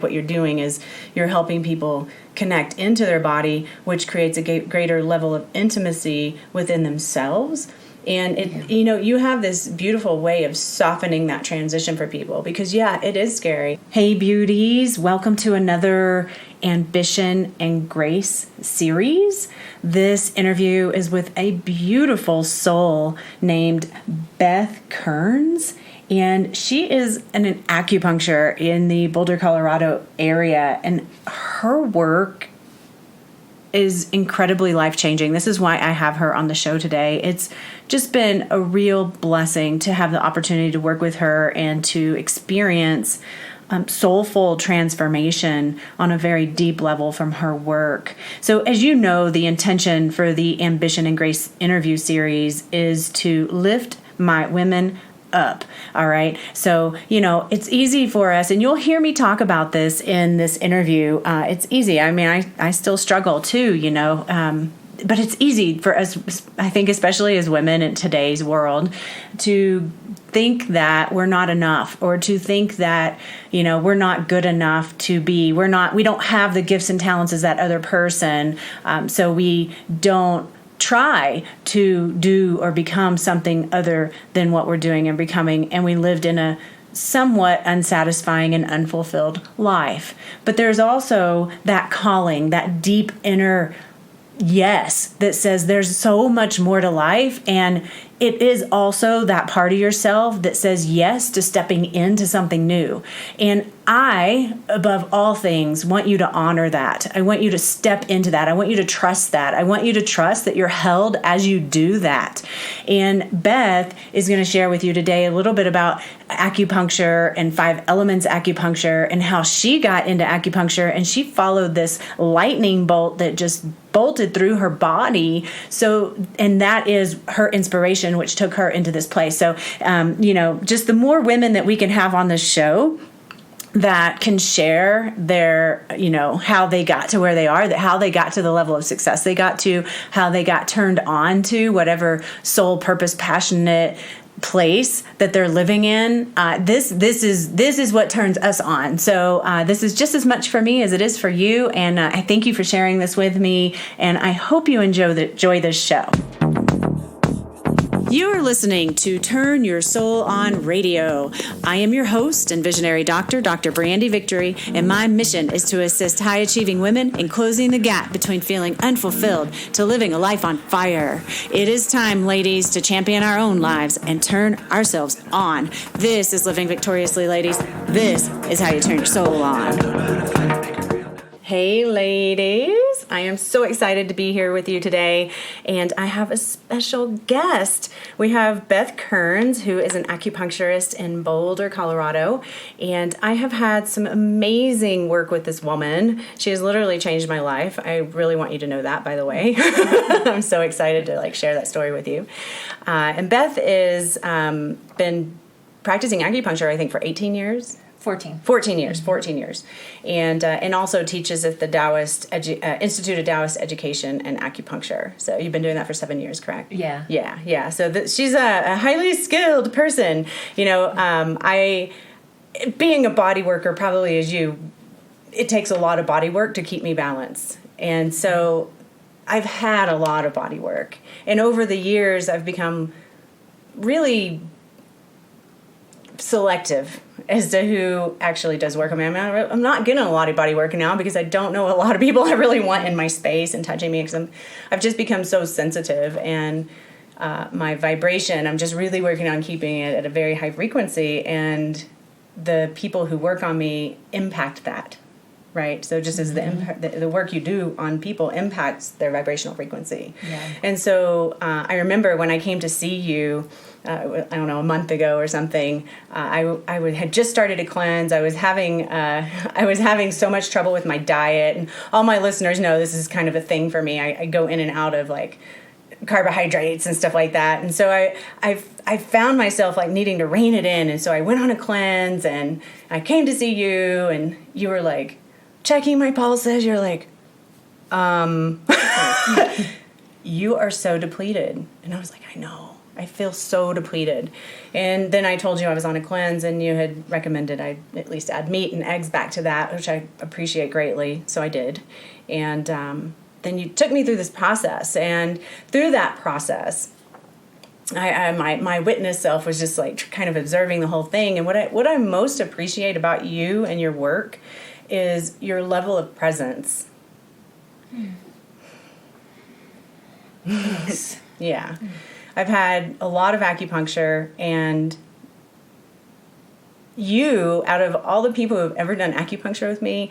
What you're doing is you're helping people connect into their body, which creates a greater level of intimacy within themselves. And you have this beautiful way of softening that transition for people because, it is scary. Hey, beauties, welcome to another Ambition and Grace series. This interview is with a beautiful soul named Beth Kearns. And she is an acupuncture in the Boulder, Colorado area. And her work is incredibly life-changing. This is why I have her on the show today. It's just been a real blessing to have the opportunity to work with her and to experience soulful transformation on a very deep level from her work. So as you know, the intention for the Ambition and Grace interview series is to lift my women up. All right. So, it's easy for us, and you'll hear me talk about this in this interview. It's easy. I mean, I still struggle too, but it's easy for us, I think, especially as women in today's world, to think that we're not enough, or to think that, we're not good enough to be, we don't have the gifts and talents as that other person. So we don't try to do or become something other than what we're doing and becoming, and we lived in a somewhat unsatisfying and unfulfilled life. But there's also that calling, that deep inner yes that says there's so much more to life, and it is also that part of yourself that says yes to stepping into something new. And I, above all things, want you to honor that. I want you to step into that. I want you to trust that. I want you to trust that you're held as you do that. And Beth is going to share with you today a little bit about acupuncture and 5 elements acupuncture and how she got into acupuncture, and she followed this lightning bolt that just bolted through her body. And that is her inspiration, which took her into this place. So, just the more women that we can have on this show that can share their, how they got to where they are, how they got to the level of success they got to, how they got turned on to whatever soul, purpose, passionate place that they're living in. This is what turns us on. So this is just as much for me as it is for you. And I thank you for sharing this with me. And I hope you enjoy this show. You are listening to Turn Your Soul On Radio. I am your host and visionary doctor, Dr. Brandy Victory, and my mission is to assist high-achieving women in closing the gap between feeling unfulfilled to living a life on fire. It is time, ladies, to champion our own lives and turn ourselves on. This is Living Victoriously, ladies. This is how you turn your soul on. Hey, ladies. I am so excited to be here with you today, and I have a special guest. We have Beth Kearns, who is an acupuncturist in Boulder, Colorado, and I have had some amazing work with this woman. She has literally changed my life. I really want you to know that, by the way. I'm so excited to share that story with you. And Beth is been practicing acupuncture, I think, for 18 years. 14 years. And also teaches at the Taoist Institute of Taoist Education and Acupuncture. So you've been doing that for 7 years, correct? Yeah. Yeah. So she's a highly skilled person. I, being a body worker, probably as you, it takes a lot of body work to keep me balanced. And so I've had a lot of body work. And over the years, I've become really selective as to who actually does work. I mean, I'm not getting a lot of body work now because I don't know a lot of people I really want in my space and touching me, because I've just become so sensitive, and my vibration, I'm just really working on keeping it at a very high frequency, and the people who work on me impact that, right? So just as the work you do on people impacts their vibrational frequency. Yeah. And so I remember when I came to see you, I don't know, a month ago or something, I had just started a cleanse. I was having so much trouble with my diet, and all my listeners know this is kind of a thing for me. I go in and out of carbohydrates and stuff like that, and so I found myself needing to rein it in, and so I went on a cleanse, and I came to see you, and you were checking my pulses. You're you are so depleted, and I was I know. I feel so depleted. And then I told you I was on a cleanse, and you had recommended I at least add meat and eggs back to that, which I appreciate greatly. So I did. And then you took me through this process. And through that process, my witness self was just like kind of observing the whole thing. And what I most appreciate about you and your work is your level of presence. Thanks. Yeah. I've had a lot of acupuncture, and you, out of all the people who have ever done acupuncture with me,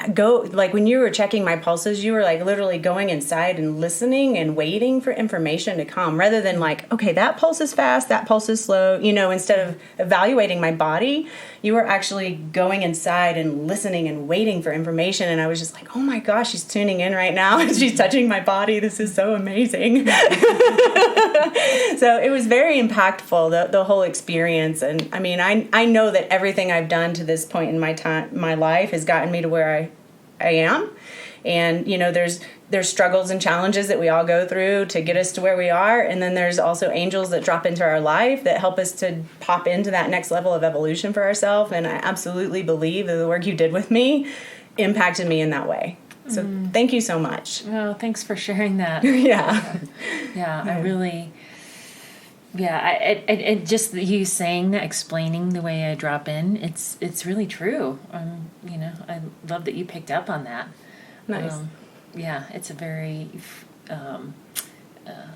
like when you were checking my pulses, you were like literally going inside and listening and waiting for information to come, rather than like, okay, that pulse is fast, that pulse is slow, instead of evaluating my body, you were actually going inside and listening and waiting for information. And I was just like, oh my gosh, she's tuning in right now and she's touching my body. This is so amazing. So it was very impactful, the whole experience. And I mean, I know that everything I've done to this point in my life has gotten me to where I am. And, there's struggles and challenges that we all go through to get us to where we are. And then there's also angels that drop into our life that help us to pop into that next level of evolution for ourselves. And I absolutely believe that the work you did with me impacted me in that way. So thank you so much. Well, thanks for sharing that. Yeah. Yeah, I really... Yeah, it just you saying that, explaining the way I drop in, it's really true. I love that you picked up on that. Nice. Yeah, it's a very, I'm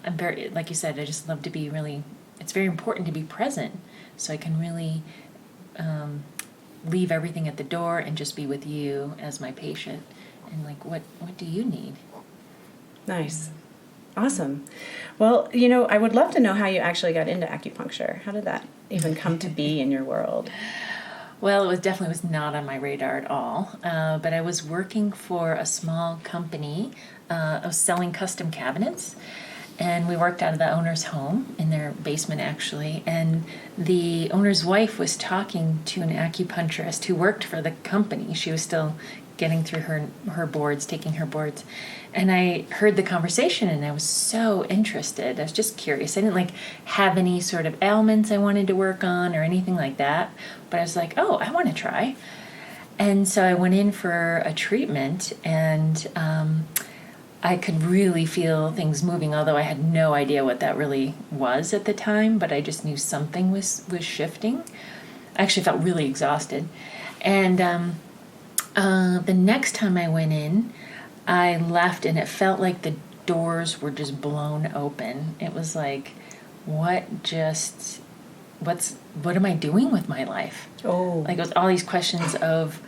very, like you said, I just love to be really, it's very important to be present so I can really leave everything at the door and just be with you as my patient. And like, what do you need? Nice. Awesome. Well, I would love to know how you actually got into acupuncture. How did that even come to be in your world? Well, it definitely was not on my radar at all. But I was working for a small company. I was selling custom cabinets. And we worked out of the owner's home, in their basement actually. And the owner's wife was talking to an acupuncturist who worked for the company. She was still getting through her boards, taking her boards. And I heard the conversation and I was so interested. I was just curious. I didn't have any sort of ailments I wanted to work on or anything like that. But I was like, oh, I want to try. And so I went in for a treatment, and I could really feel things moving, although I had no idea what that really was at the time, but I just knew something was shifting. I actually felt really exhausted. And the next time I went in, I left and it felt like the doors were just blown open. It was like, what am I doing with my life? Oh. Like it was all these questions of,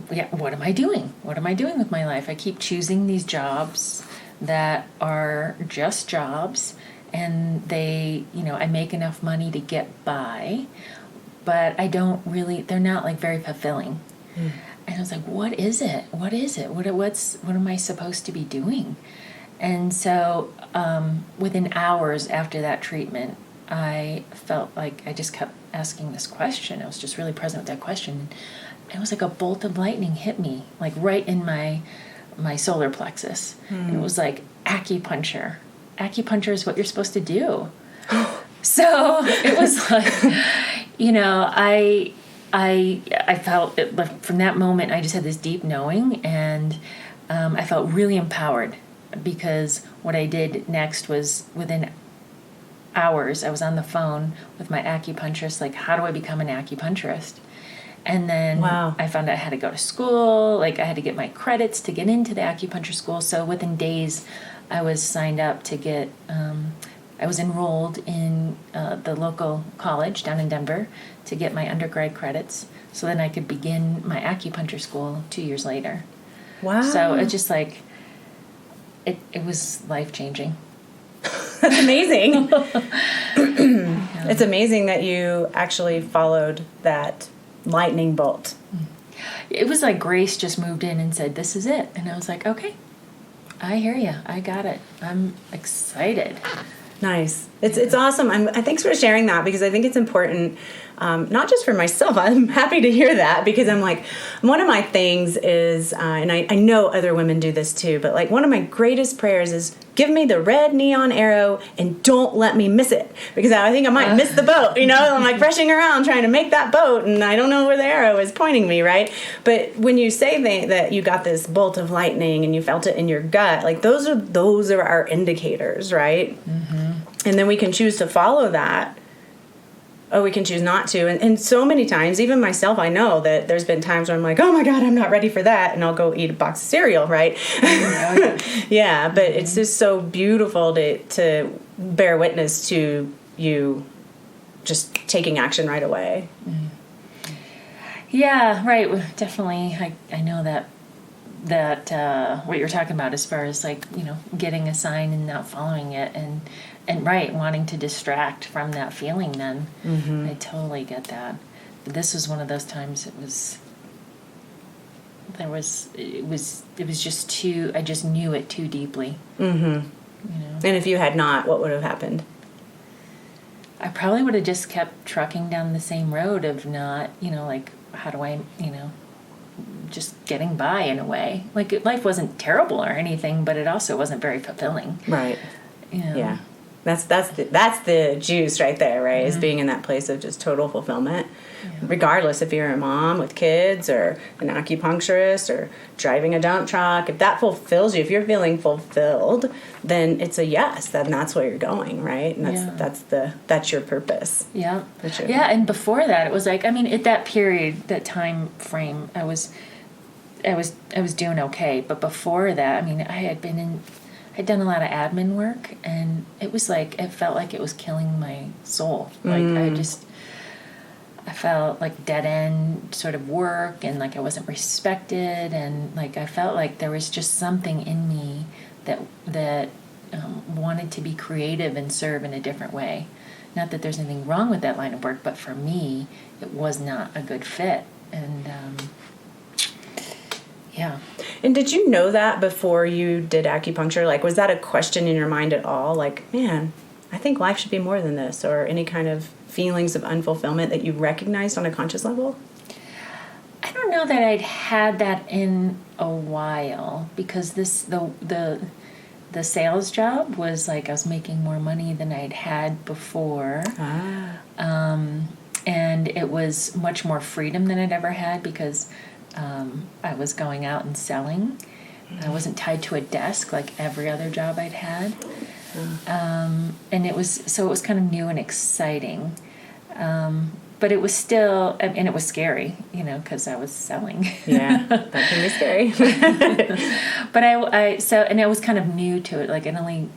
what am I doing? What am I doing with my life? I keep choosing these jobs that are just jobs, and they, I make enough money to get by, but they're not very fulfilling. Mm. And I was like, what is it? What is it? What am I supposed to be doing? And so within hours after that treatment, I felt like I just kept asking this question. I was just really present with that question. It was like a bolt of lightning hit me, like right in my solar plexus. And it was like, acupuncture. Acupuncture is what you're supposed to do. So it was like, I felt it, from that moment, I just had this deep knowing, and I felt really empowered, because what I did next was, within hours, I was on the phone with my acupuncturist, like, how do I become an acupuncturist? And then wow. I found out I had to go to school, I had to get my credits to get into the acupuncture school. So within days, I was signed up to get, I was enrolled in the local college down in Denver to get my undergrad credits, so then I could begin my acupuncture school 2 years later. Wow. So it's just like, it was life-changing. That's amazing. It's amazing that you actually followed that lightning bolt. It was like grace just moved in and said, this is it. And I was like, okay, I hear you. I got it. I'm excited. Nice. It's awesome. Thanks for sharing that, because I think it's important, not just for myself. I'm happy to hear that, because I'm like, one of my things is, and I know other women do this too, but one of my greatest prayers is, Give me the red neon arrow and don't let me miss it, because I think I might miss the boat. I'm like rushing around trying to make that boat, and I don't know where the arrow is pointing me, right? But when you say that you got this bolt of lightning and you felt it in your gut, like those are our indicators, right? And then we can choose to follow that, or we can choose not to. And so many times, even myself, I know that there's been times where I'm like, oh my God, I'm not ready for that. And I'll go eat a box of cereal, right? Yeah, but it's just so beautiful to bear witness to you just taking action right away. Yeah, right. Definitely. I know that what you're talking about as far as like, getting a sign and not following it and right, wanting to distract from that feeling then. I totally get that. But this was one of those times it was just too, I just knew it too deeply. And if you had not, what would have happened? I probably would have just kept trucking down the same road of not, like, how do I, just getting by in a way. Like, life wasn't terrible or anything, but it also wasn't very fulfilling. Right. Yeah. That's the juice right there, right? Is being in that place of just total fulfillment, regardless if you're a mom with kids or an acupuncturist or driving a dump truck. If that fulfills you, if you're feeling fulfilled, then it's a yes. Then that's where you're going, right? And that's your purpose. Yeah. And before that, it was like, I mean, at that period, that time frame, I was doing okay. But before that, I mean, I'd done a lot of admin work, and it was like, it felt like it was killing my soul. Like, I felt like dead end sort of work, and like I wasn't respected, and like I felt like there was just something in me that wanted to be creative and serve in a different way. Not that there's anything wrong with that line of work, but for me, it was not a good fit. And yeah. And did you know that before you did acupuncture? Like, was that a question in your mind at all? Like, man, I think life should be more than this, or any kind of feelings of unfulfillment that you recognized on a conscious level? I don't know that I'd had that in a while, because the sales job was like I was making more money than I'd had before. And it was much more freedom than I'd ever had, because I was going out and selling. I wasn't tied to a desk like every other job I'd had. And it was kind of new and exciting. But it was still, and it was scary, because I was selling. Yeah, that can be scary. But and I was kind of new to it. Like, I don't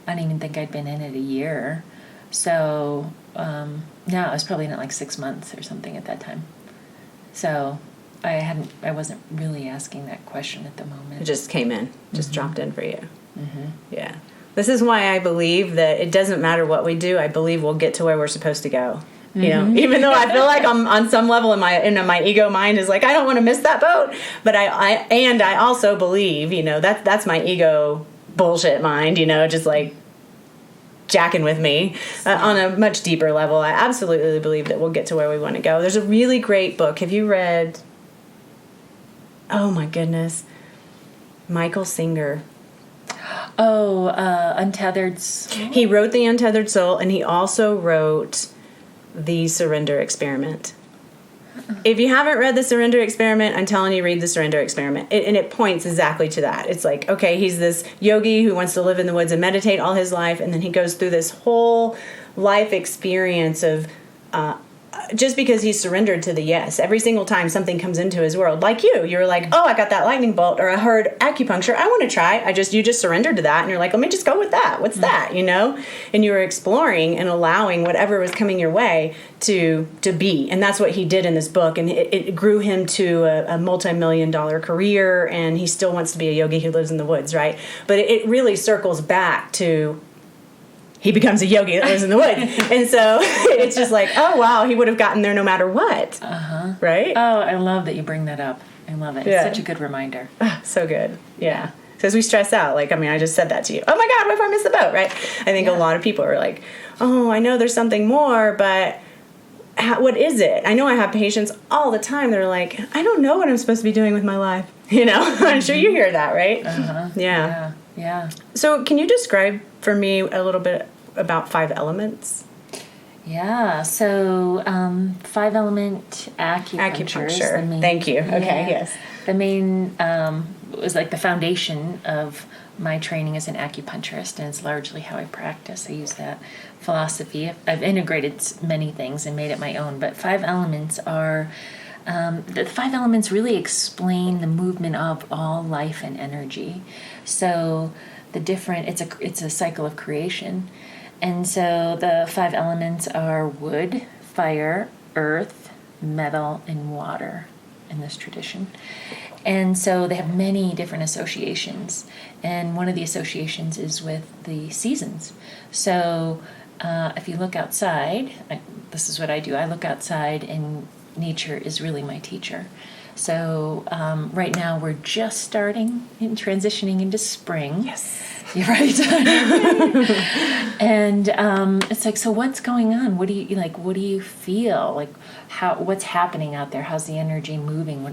even think I'd been in it a year. So, no, I was probably in it like 6 months or something at that time. So I wasn't really asking that question at the moment. It just came in, just dropped in for you. Yeah. This is why I believe that it doesn't matter what we do. I believe we'll get to where we're supposed to go. Even though I feel like I'm on some level in my ego mind is like, I don't want to miss that boat. But I also believe, that's my ego bullshit mind, just like jacking with me on a much deeper level. I absolutely believe that we'll get to where we want to go. There's a really great book. Have you read, oh my goodness, Michael Singer? Oh, Untethered Soul? He wrote The Untethered Soul, and he also wrote The Surrender Experiment. If you haven't read The Surrender Experiment, I'm telling you, read The Surrender Experiment. And it points exactly to that. It's like, okay, he's this yogi who wants to live in the woods and meditate all his life, and then he goes through this whole life experience of just because he's surrendered to the yes. Every single time something comes into his world, like you're like, oh, I got that lightning bolt, or I heard acupuncture, I want to try. You just surrendered to that, and you're like, let me just go with that. What's that, And you were exploring and allowing whatever was coming your way to be. And that's what he did in this book, and it grew him to a multi-million-dollar career, and he still wants to be a yogi who lives in the woods, right? But it really circles back to he becomes a yogi that lives in the woods. And so it's just like, oh, wow, he would have gotten there no matter what. Right? Oh, I love that you bring that up. I love it. It's such a good reminder. So good. Yeah. Because we stress out. Like, I just said that to you. Oh, my God, what if I miss the boat, right? I think a lot of people are like, oh, I know there's something more, but what is it? I know I have patients all the time. They're like, I don't know what I'm supposed to be doing with my life. I'm sure you hear that, right? Yeah. Yeah. So can you describe for me a little bit about 5 elements? Yeah, so 5-element acupuncture. Is the Acupuncture. main, Thank you. Okay, yeah, yes. The main was like the foundation of my training as an acupuncturist, and it's largely how I practice. I use that philosophy. I've integrated many things and made it my own, but 5 elements are. The 5 elements really explain the movement of all life and energy. So it's a cycle of creation. And so the 5 elements are wood, fire, earth, metal, and water in this tradition. And so they have many different associations. And one of the associations is with the seasons. So if you look outside, this is what I do. I look outside, and nature is really my teacher. So right now we're just starting and transitioning into spring. Yes. You're right. And it's like, so what's going on? What do you feel? Like, what's happening out there? How's the energy moving?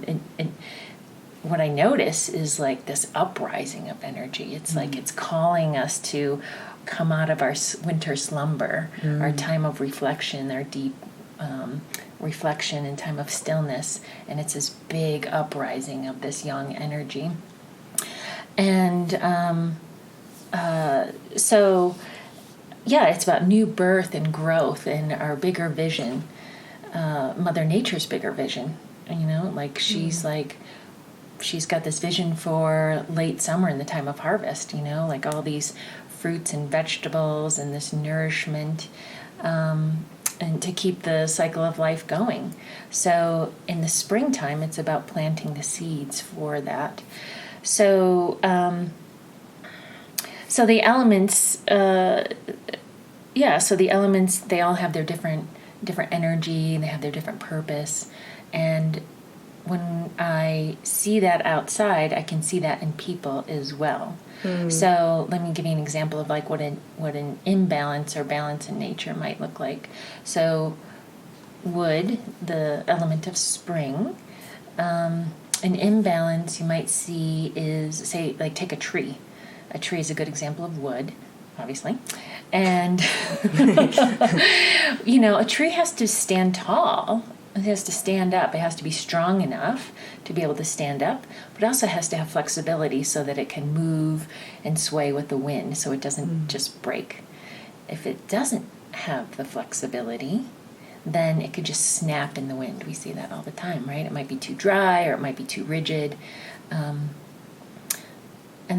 What I notice is like this uprising of energy. It's like it's calling us to come out of our winter slumber, our time of reflection, our deep reflection and time of stillness. And it's this big uprising of this young energy. And so, yeah, it's about new birth and growth and our bigger vision, Mother Nature's bigger vision. Like she's got this vision for late summer and the time of harvest, like all these fruits and vegetables and this nourishment, and to keep the cycle of life going. So in the springtime, it's about planting the seeds for that. So, so the elements, so the elements, they all have their different energy, they have their different purpose. And when I see that outside, I can see that in people as well. So let me give you an example of like what an imbalance or balance in nature might look like. So wood, the element of spring, an imbalance you might see is, say, like take a tree. A tree is a good example of wood, obviously. And, a tree has to stand tall. It has to stand up. It has to be strong enough to be able to stand up, but it also has to have flexibility so that it can move and sway with the wind so it doesn't just break. If it doesn't have the flexibility, then it could just snap in the wind. We see that all the time, right? It might be too dry or it might be too rigid. And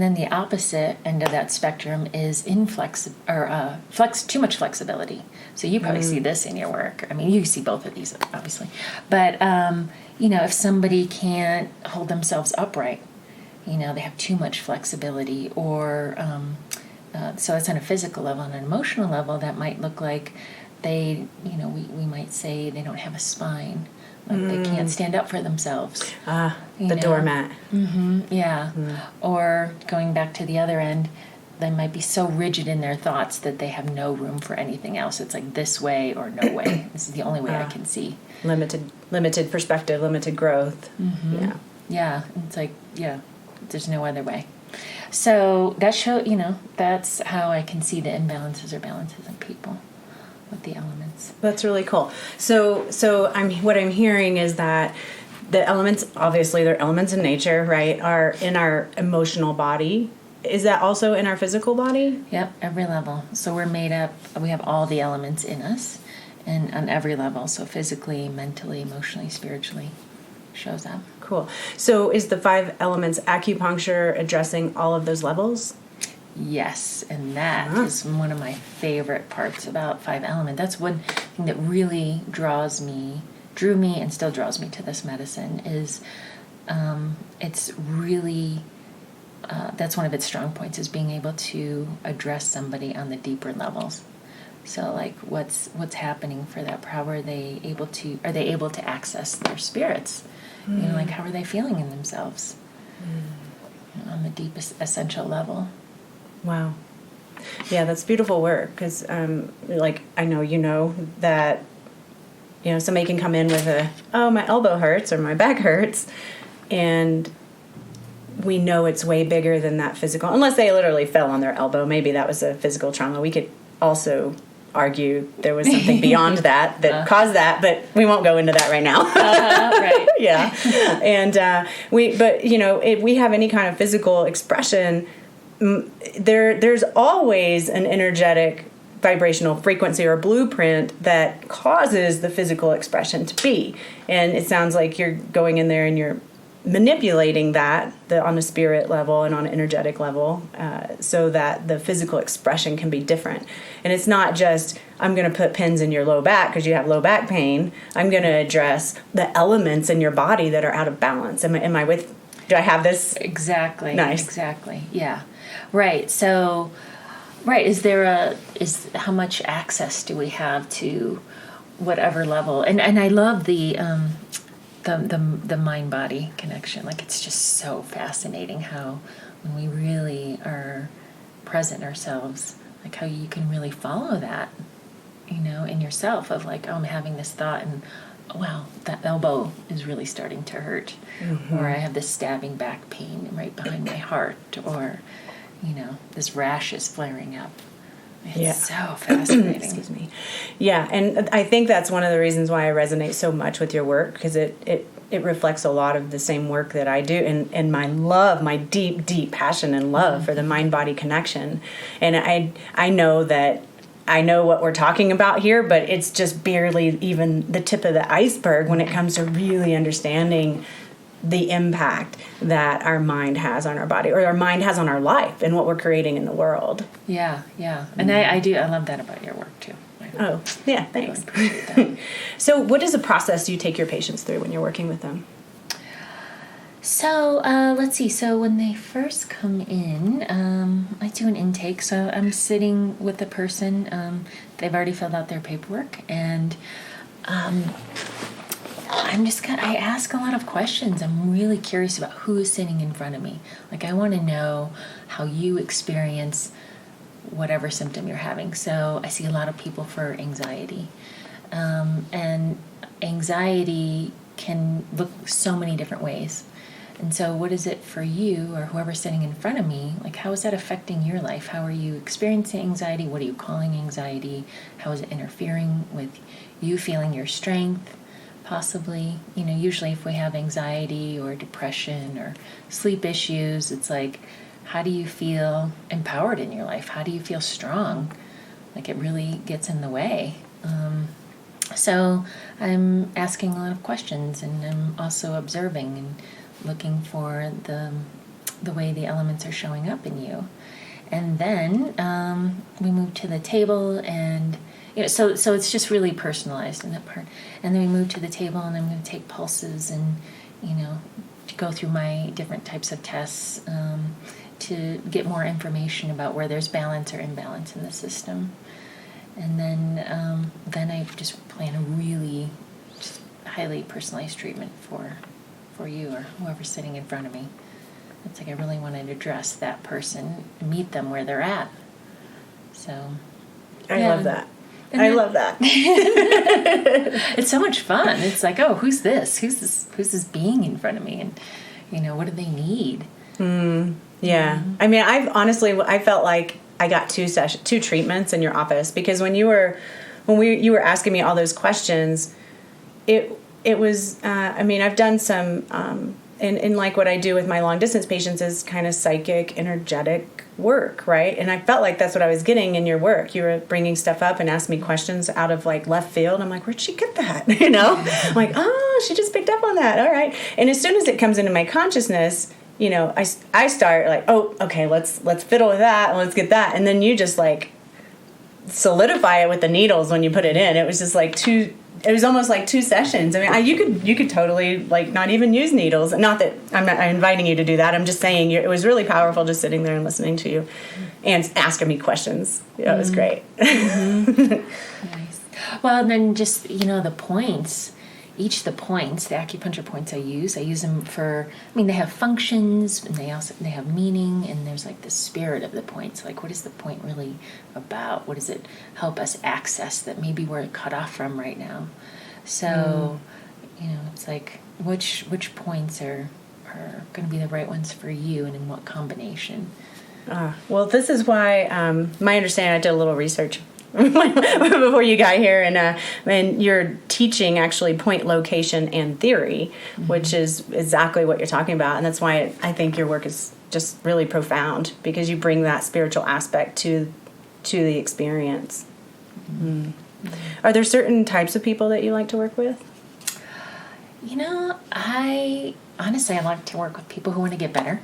then the opposite end of that spectrum is too much flexibility. So you probably see this in your work. I mean, you see both of these, obviously. But, if somebody can't hold themselves upright, they have too much flexibility, or so it's on a physical level. On an emotional level, that might look like we might say they don't have a spine. Like they can't stand up for themselves. The doormat. Yeah. Or going back to the other end, they might be so rigid in their thoughts that they have no room for anything else. It's like this way or no way. This is the only way I can see. Limited perspective, limited growth. Yeah. Yeah. It's like, there's no other way. So that's how I can see the imbalances or balances in people with the elements. That's really cool. So what I'm hearing is that the elements, obviously they're elements in nature, right, are in our emotional body. Is that also in our physical body? Yep, every level. So we have all the elements in us, and on every level. So physically, mentally, emotionally, spiritually, shows up. Cool. So is the 5 elements acupuncture addressing all of those levels? Yes, and that is one of my favorite parts about 5 element. That's one thing that really drew me and still draws me to this medicine is it's really, that's one of its strong points, is being able to address somebody on the deeper levels. So like what's happening for that? How are they able to access their spirits? Like how are they feeling in themselves on the deepest essential level? Wow. Yeah, that's beautiful work because, I know that, somebody can come in with my elbow hurts or my back hurts, and we know it's way bigger than that physical, unless they literally fell on their elbow. Maybe that was a physical trauma. We could also argue there was something beyond that caused that, but we won't go into that right now. Right. Yeah. And if we have any kind of physical expression, there's always an energetic vibrational frequency or blueprint that causes the physical expression to be. And it sounds like you're going in there and you're manipulating that on a spirit level and on an energetic level, so that the physical expression can be different. And it's not just, I'm going to put pins in your low back because you have low back pain. I'm going to address the elements in your body that are out of balance. Do I have this? Exactly. Nice. Exactly. Yeah. Right. So, is how much access do we have to whatever level? And I love the mind body connection. Like, it's just so fascinating how when we really are present ourselves, like how you can really follow that, in yourself of like, oh, I'm having this thought and wow, that elbow is really starting to hurt, or I have this stabbing back pain right behind my heart, or this rash is flaring up. It's so fascinating. Excuse me. Yeah, and I think that's one of the reasons why I resonate so much with your work, because it reflects a lot of the same work that I do, and my deep, deep passion and love for the mind-body connection. And I know that I know what we're talking about here, but it's just barely even the tip of the iceberg when it comes to really understanding the impact that our mind has on our body, or our mind has on our life and what we're creating in the world. Yeah. And I love that about your work too. Oh, yeah, thanks. I really appreciate that. So what is the process you take your patients through when you're working with them? So let's see. So when they first come in, I do an intake. So I'm sitting with the person. They've already filled out their paperwork, and I ask a lot of questions. I'm really curious about who is sitting in front of me. Like, I want to know how you experience whatever symptom you're having. So I see a lot of people for anxiety. And anxiety can look so many different ways. And so what is it for you, or whoever's sitting in front of me? Like, how is that affecting your life? How are you experiencing anxiety? What are you calling anxiety? How is it interfering with you feeling your strength? Possibly, usually if we have anxiety or depression or sleep issues, it's like, how do you feel empowered in your life? How do you feel strong? Like, it really gets in the way. So I'm asking a lot of questions, and I'm also observing and looking for the way the elements are showing up in you. And then we move to the table, and so it's just really personalized in that part. And then we move to the table, and I'm going to take pulses and to go through my different types of tests to get more information about where there's balance or imbalance in the system. And then I just plan a really just highly personalized treatment for you or whoever's sitting in front of me. It's like I really wanted to address that person, meet them where they're at. So I love that. I love that. It's so much fun. It's like, oh, who's this? Who's this being in front of me? And what do they need? Yeah. I mean, I felt like I got two treatments in your office, because when you were asking me all those questions, it was, I've done some, and like what I do with my long distance patients is kind of psychic, energetic work, right? And I felt like that's what I was getting in your work. You were bringing stuff up and asking me questions out of like left field. I'm like, where'd she get that? I'm like, oh, she just picked up on that. All right. And as soon as it comes into my consciousness, I start like, oh, okay, let's fiddle with that and let's get that. And then you just like solidify it with the needles when you put it in. It was just like it was almost like 2 sessions. I mean, you could totally like not even use needles. Not that I'm inviting you to do that. I'm just saying it was really powerful just sitting there and listening to you and asking me questions. It was great. Nice. Well, and then just, the points. The acupuncture points I use them for, they have functions, and they have meaning, and there's like the spirit of the points. Like, what is the point really about? What does it help us access that maybe we're cut off from right now? So, it's like, which points are are going to be the right ones for you and in what combination. Well, this is why my understanding, I did a little research before you got here, and you're teaching actually point, location, and theory, which is exactly what you're talking about, and that's why I think your work is just really profound, because you bring that spiritual aspect to the experience. Are there certain types of people that you like to work with? I like to work with people who want to get better.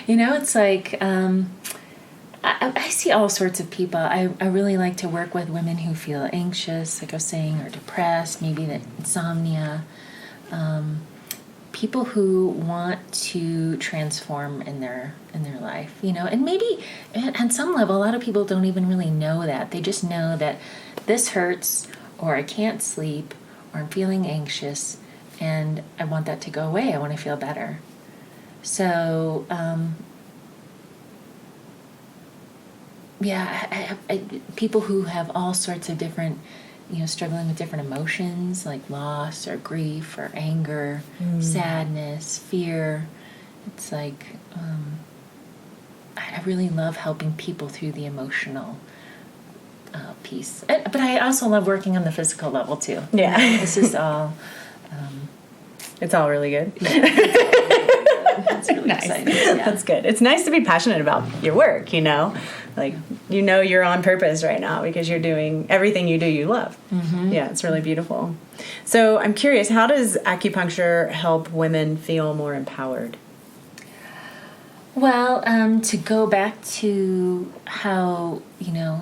It's like, I see all sorts of people. I really like to work with women who feel anxious, like I was saying, or depressed, maybe the insomnia. People who want to transform in their life, and maybe on some level, a lot of people don't even really know that. They just know that this hurts, or I can't sleep, or I'm feeling anxious, and I want that to go away. I want to feel better. So, I people who have all sorts of different, struggling with different emotions like loss or grief or anger, sadness, fear. It's like, I really love helping people through the emotional piece. But I also love working on the physical level too. Yeah. It's just all... it's all really good. That's really nice. Exciting. Yeah. That's good. It's nice to be passionate about your work, Like, you're on purpose right now because you're doing everything you do, you love. Mm-hmm. Yeah, it's really beautiful. So I'm curious, how does acupuncture help women feel more empowered? Well, to go back to how,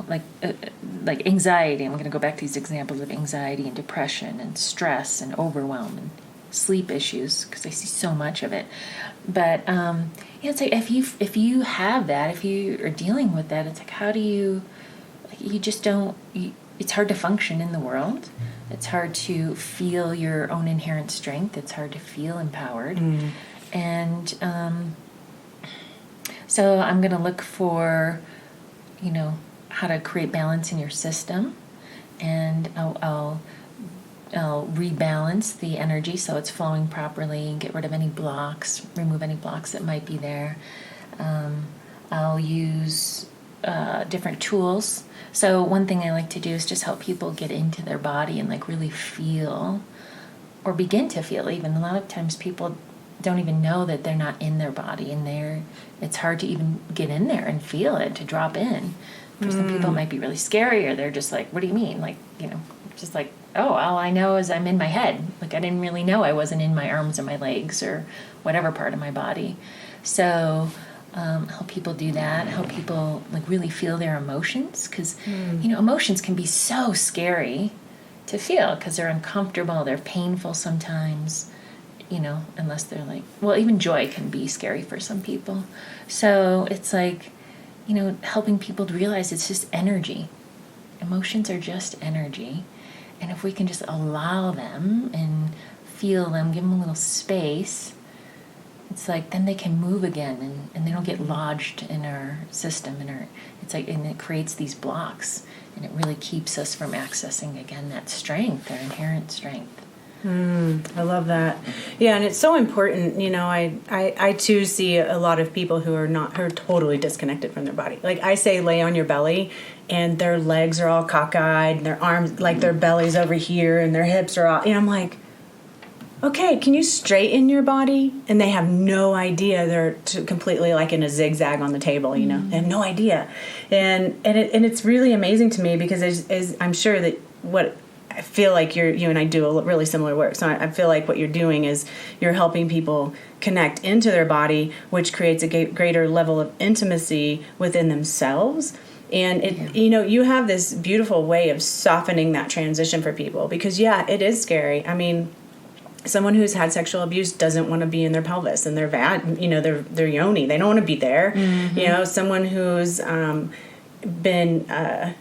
like anxiety, I'm going to go back to these examples of anxiety and depression and stress and overwhelm and sleep issues, because I see so much of it. But, it's like if you have that, if you are dealing with that, it's like, how do you just don't, it's hard to function in the world. It's hard to feel your own inherent strength. It's hard to feel empowered. And, so I'm going to look for, how to create balance in your system, and I'll rebalance the energy so it's flowing properly and get rid of any blocks, remove any blocks that might be there. I'll use different tools. So one thing I like to do is just help people get into their body and like really feel, or begin to feel even. A lot of times people don't even know that they're not in their body, and it's hard to even get in there and feel it, to drop in. For some people it might be really scary, or they're just like, what do you mean? Like, just like, oh, all I know is I'm in my head. Like, I didn't really know I wasn't in my arms or my legs or whatever part of my body. So help people do that, help people like really feel their emotions, because, emotions can be so scary to feel because they're uncomfortable, they're painful sometimes. Unless they're like, well, even joy can be scary for some people. So it's like, helping people to realize it's just energy. Emotions are just energy. And if we can just allow them and feel them, give them a little space, it's like then they can move again, and they don't get lodged in our system. And it creates these blocks, and it really keeps us from accessing again that strength, our inherent strength. I love that. Yeah, and it's so important. I too see a lot of people who are totally disconnected from their body. Like I say, lay on your belly, and their legs are all cockeyed, and their arms, like their belly's over here, and their hips are all. I'm like, okay, can you straighten your body? And they have no idea. They're completely like in a zigzag on the table. They have no idea, and it's really amazing to me, because as I'm sure that what. I feel like you and I do a really similar work. So I feel like what you're doing is you're helping people connect into their body, which creates a greater level of intimacy within themselves. And you have this beautiful way of softening that transition for people, because it is scary. I mean, someone who's had sexual abuse doesn't want to be in their pelvis and their their yoni. They don't want to be there. Mm-hmm. Someone who's been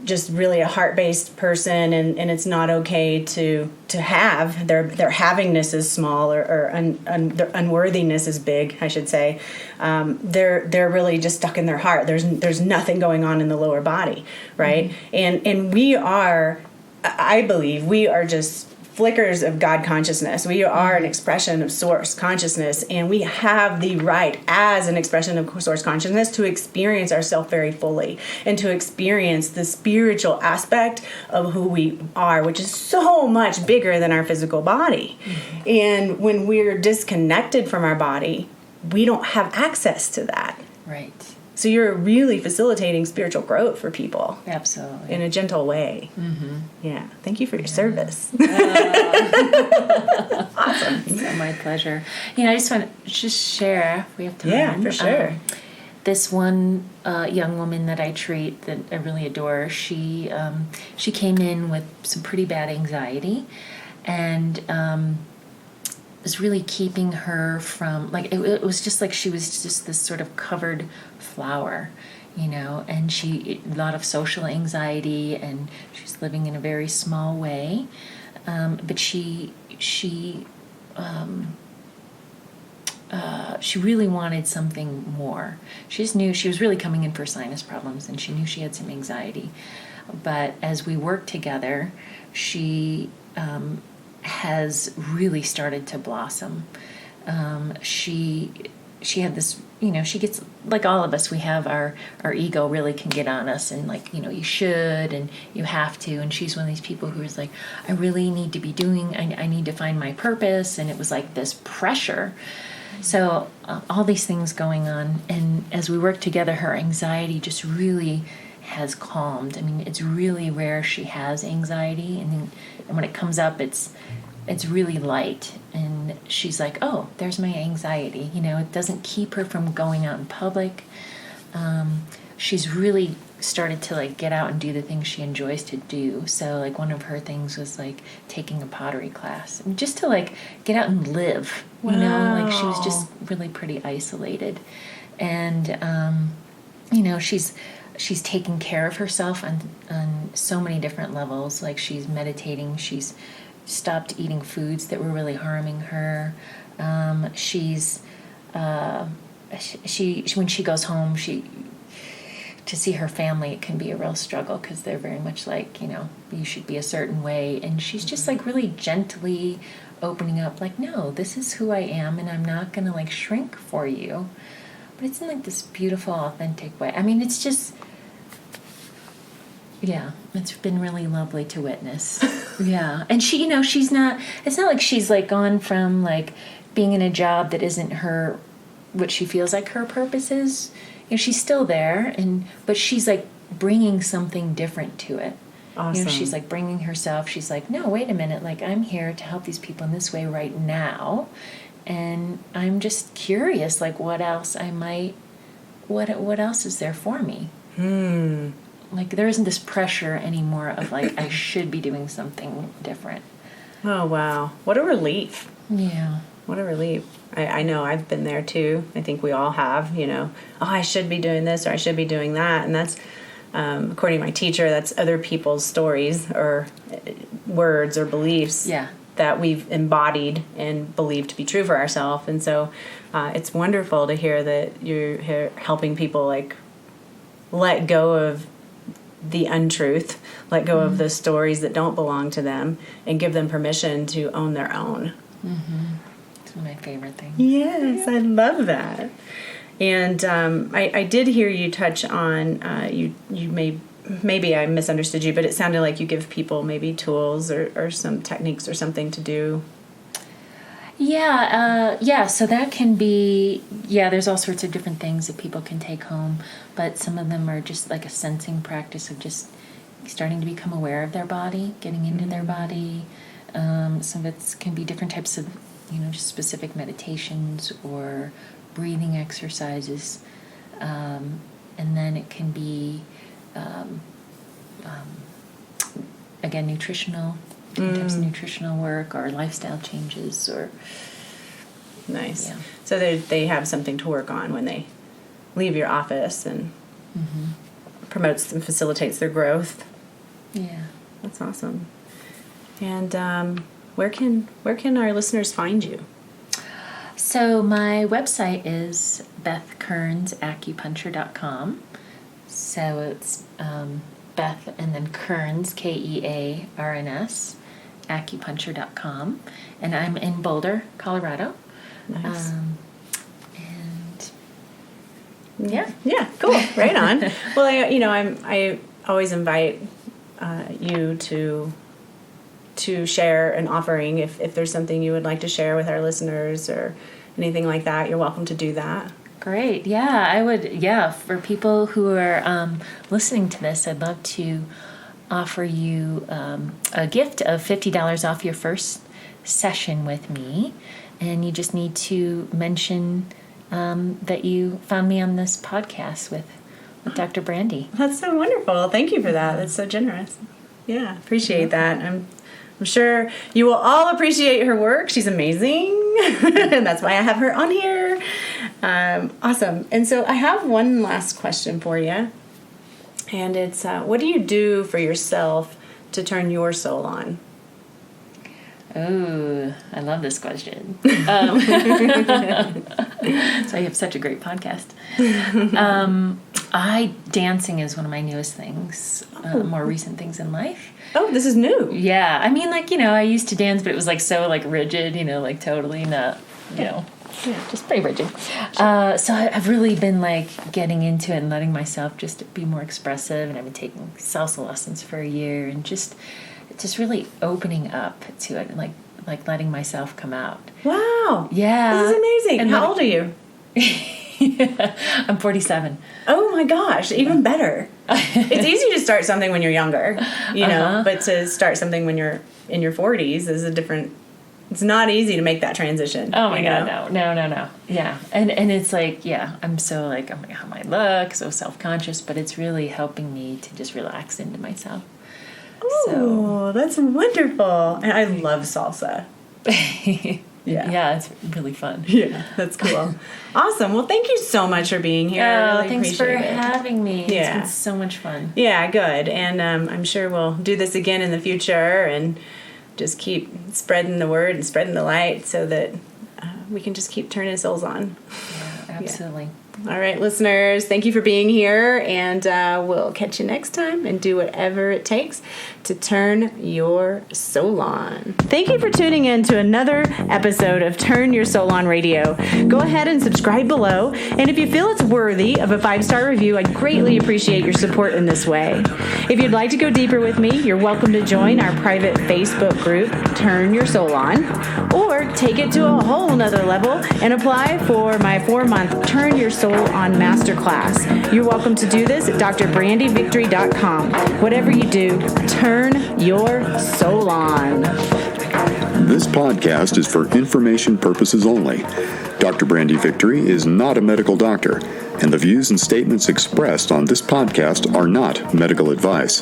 just really a heart-based person, and it's not okay to have their havingness is small, or their unworthiness is big, I should say. They're really just stuck in their heart. There's nothing going on in the lower body, right? Mm-hmm. And we are, I believe, we are just flickers of God consciousness. We are an expression of source consciousness, and we have the right as an expression of source consciousness to experience ourselves very fully and to experience the spiritual aspect of who we are, which is so much bigger than our physical body. And when we're disconnected from our body, we don't have access to that. Right. So you're really facilitating spiritual growth for people. Absolutely. In a gentle way. Mm-hmm. Yeah. Thank you for your service. Awesome. So my pleasure. I just want to share, if we have time. Yeah, for sure. This one young woman that I treat that I really adore, she came in with some pretty bad anxiety, and was really keeping her from, like, it was just like she was just this sort of covered flower, and a lot of social anxiety, and she's living in a very small way, but she really wanted something more. She just knew she was really coming in for sinus problems, and she knew she had some anxiety. But as we worked together, she has really started to blossom. She had this, she gets, like all of us, we have our ego really can get on us, and like, you should and you have to. And she's one of these people who is like, I really need to be doing, I need to find my purpose. And it was like this pressure. So all these things going on. And as we work together, her anxiety just really has calmed. I mean, it's really rare she has anxiety. And when it comes up, it's really light. And she's like, oh, there's my anxiety. It doesn't keep her from going out in public. She's really started to like get out and do the things she enjoys to do. So like one of her things was like taking a pottery class, and just to like get out and live. Wow. Like she was just really pretty isolated. And she's taking care of herself on so many different levels. Like she's meditating, she's stopped eating foods that were really harming her. She's when she goes home, to see her family, it can be a real struggle because they're very much like, you should be a certain way. And she's just like really gently opening up, like, no, this is who I am, and I'm not going to like shrink for you. But it's in like this beautiful, authentic way. I mean, it's just, yeah, it's been really lovely to witness. Yeah. And she, it's not like she's like gone from like being in a job that isn't her, what she feels like her purpose is. She's still there, but she's like bringing something different to it. Awesome. She's like bringing herself. She's like, no, wait a minute. Like, I'm here to help these people in this way right now. And I'm just curious, like, what else what else is there for me? Like, there isn't this pressure anymore of like, I should be doing something different. Oh, wow. What a relief. Yeah. What a relief. I know I've been there too. I think we all have, oh, I should be doing this or I should be doing that. And that's, according to my teacher, that's other people's stories or words or beliefs that we've embodied and believed to be true for ourselves. And so it's wonderful to hear that you're helping people like let go of the untruth, let go of the stories that don't belong to them, and give them permission to own their own. Mm-hmm. It's my favorite thing. Yes, I love that. And I did hear you touch on, you maybe I misunderstood you, but it sounded like you give people maybe tools or some techniques or something to do. Yeah, so that can be, there's all sorts of different things that people can take home, but some of them are just like a sensing practice of just starting to become aware of their body, getting into their body. Some of it can be different types of, just specific meditations or breathing exercises. And then it can be, again, nutritional, different types of nutritional work or lifestyle changes or... Nice. Yeah. So they have something to work on when they leave your office, and promotes and facilitates their growth. Yeah. That's awesome. And where can our listeners find you? So my website is BethKearnsAcupuncture.com. So it's Beth and then Kearns, Kearns. acupuncture.com. And I'm in Boulder, Colorado. Nice. And Yeah, cool. Right on. Well, I always invite you to share an offering if there's something you would like to share with our listeners or anything like that. You're welcome to do that. great. Yeah, I would. Yeah, for people who are listening to this, I'd love to offer you a gift of $50 off your first session with me. And you just need to mention that you found me on this podcast with Dr. Brandy. That's so wonderful. Thank you for that. That's so generous. Yeah, appreciate that. I'm sure you will all appreciate her work. She's amazing. And that's why I have her on here. Awesome. And so I have one last question for you. And it's, what do you do for yourself to turn your soul on? Oh, I love this question. So you have such a great podcast. Dancing is one of my newest things, more recent things in life. Oh, this is new. Yeah, I mean, I used to dance, but it was so rigid, totally not, just pretty rigid. So I've really been getting into it and letting myself just be more expressive, and I've been taking salsa lessons for a year, and just really opening up to it, and like letting myself come out. Wow. Yeah. This is amazing. And how old are you? I'm 47. Oh my gosh, even better. It's easy to start something when you're younger, but to start something when you're in your 40s is it's not easy to make that transition. Oh my God, no. Yeah. And it's I'm so how I look, so self-conscious, but it's really helping me to just relax into myself. Oh, that's wonderful. And I love salsa. Yeah, it's really fun. Yeah, that's cool. Awesome. Well, thank you so much for being here. I really thanks for appreciate it. having me. Yeah. It's been so much fun. Yeah, good. And I'm sure we'll do this again in the future and just keep spreading the word and spreading the light so that we can just keep turning souls on. Yeah, absolutely. Yeah. All right, listeners, thank you for being here, and we'll catch you next time and do whatever it takes to turn your soul on. Thank you for tuning in to another episode of Turn Your Soul On Radio. Go ahead and subscribe below, and if you feel it's worthy of a 5-star review, I'd greatly appreciate your support in this way. If you'd like to go deeper with me, you're welcome to join our private Facebook group, Turn Your Soul On, or take it to a whole nother level and apply for my 4-month Turn Your Soul On Masterclass. You're welcome to do this at drbrandyvictory.com. Whatever you do, turn your soul on. This podcast is for information purposes only. Dr. Brandy Victory is not a medical doctor, and the views and statements expressed on this podcast are not medical advice.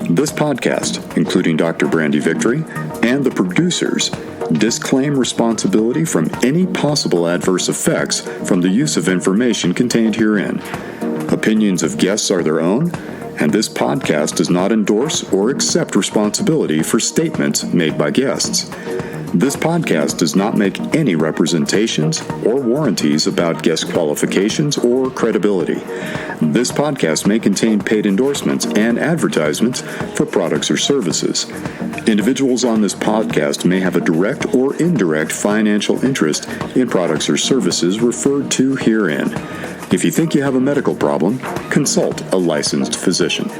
This podcast, including Dr. Brandy Victory and the producers, disclaim responsibility from any possible adverse effects from the use of information contained herein. Opinions of guests are their own, and this podcast does not endorse or accept responsibility for statements made by guests. This podcast does not make any representations or warranties about guest qualifications or credibility. This podcast may contain paid endorsements and advertisements for products or services. Individuals on this podcast may have a direct or indirect financial interest in products or services referred to herein. If you think you have a medical problem, consult a licensed physician.